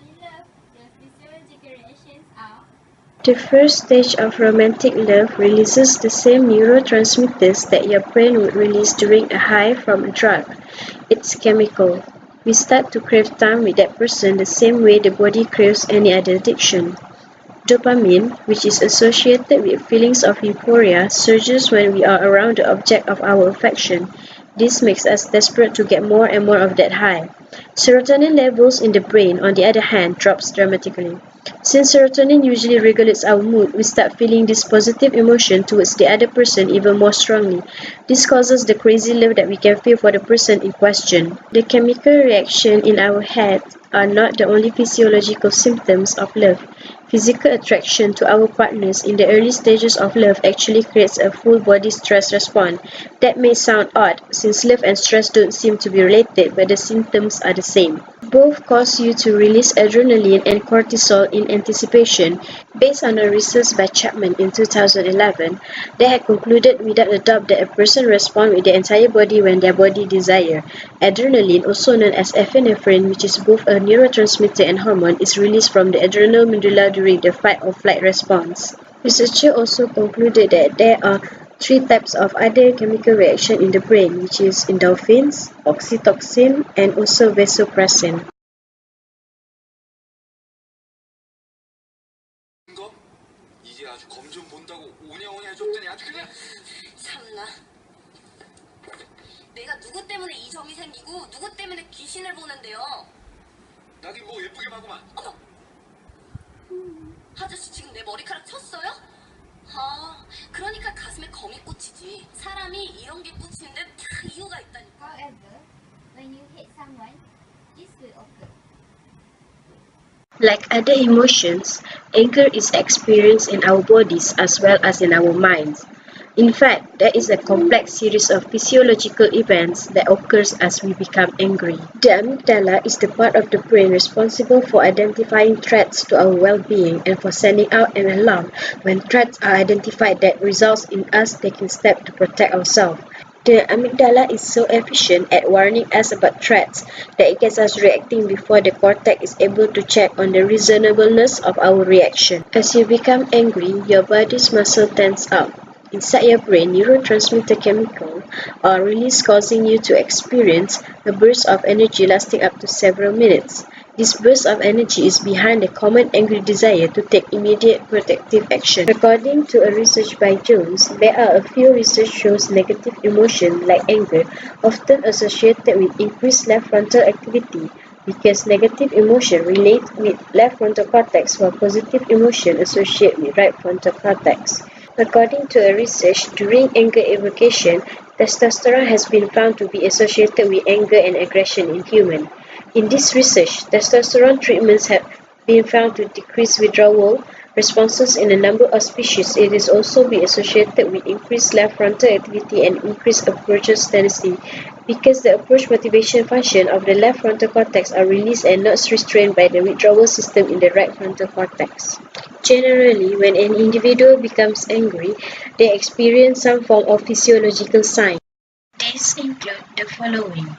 in love, the physiological reactions are The first stage of romantic love releases the same neurotransmitters that your brain would release during a high from a drug. It's chemical. We start to crave time with that person the same way the body craves any other addiction. Dopamine, which is associated with feelings of euphoria, surges when we are around the object of our affection. This makes us desperate to get more and more of that high. Serotonin levels in the brain, on the other hand, drops dramatically. Since serotonin usually regulates our mood, we start feeling this positive emotion towards the other person even more strongly. This causes the crazy love that we can feel for the person in question. The chemical reaction in our head are not the only physiological symptoms of love. Physical attraction to our partners in the early stages of love actually creates a full body stress response. That may sound odd, since love and stress don't seem to be related, but the symptoms are the same. Both cause you to release adrenaline and cortisol in anticipation. Based on a research by Chapman in 2011, they had concluded without a doubt that a person responds with their entire body when their body desires. Adrenaline, also known as epinephrine, which is both a neurotransmitter and hormone, is released from the adrenal medulla during the fight-or-flight response. Researchers also concluded that there are three types of other chemical reaction in the brain, which is endorphins, oxytocin, and also vasopressin. 이제 아주 검 좀 본다고 오냐오냐 해줬더니 아주 그냥 참나. 내가 누구 때문에 이 점이 생기고 누구 때문에 귀신을 보는데요. 나긴 뭐 예쁘게 봐구만. 어머. 아저씨 지금 내 머리카락 쳤어요? 아, 그러니까 가슴에 검이 꽂히지. 사람이 이런 게 꽂히는데 다 이유가 있다니까. however, when you hate someone, this will occur. Like other emotions, anger is experienced in our bodies as well as in our minds. In fact, there is a complex series of physiological events that occurs as we become angry. The amygdala is the part of the brain responsible for identifying threats to our well-being and for sending out an alarm when threats are identified that results in us taking steps to protect ourselves. The amygdala is so efficient at warning us about threats that it gets us reacting before the cortex is able to check on the reasonableness of our reaction. As you become angry, your body's muscle tense up. Inside your brain, neurotransmitter chemicals are released, causing you to experience a burst of energy lasting up to several minutes. This burst of energy is behind the common angry desire to take immediate protective action. According to a research by Jones, there are a few research shows negative emotion like anger often associated with increased left frontal activity because negative emotion relate with left frontal cortex while positive emotion associate with right frontal cortex. According to a research, during anger evocation, testosterone has been found to be associated with anger and aggression in humans. In this research, testosterone treatments have been found to decrease withdrawal responses in a number of species. It is also be associated with increased left frontal activity and increased approach tendency because the approach motivation function of the left frontal cortex are released and not restrained by the withdrawal system in the right frontal cortex. Generally, when an individual becomes angry, they experience some form of physiological sign. These include the following.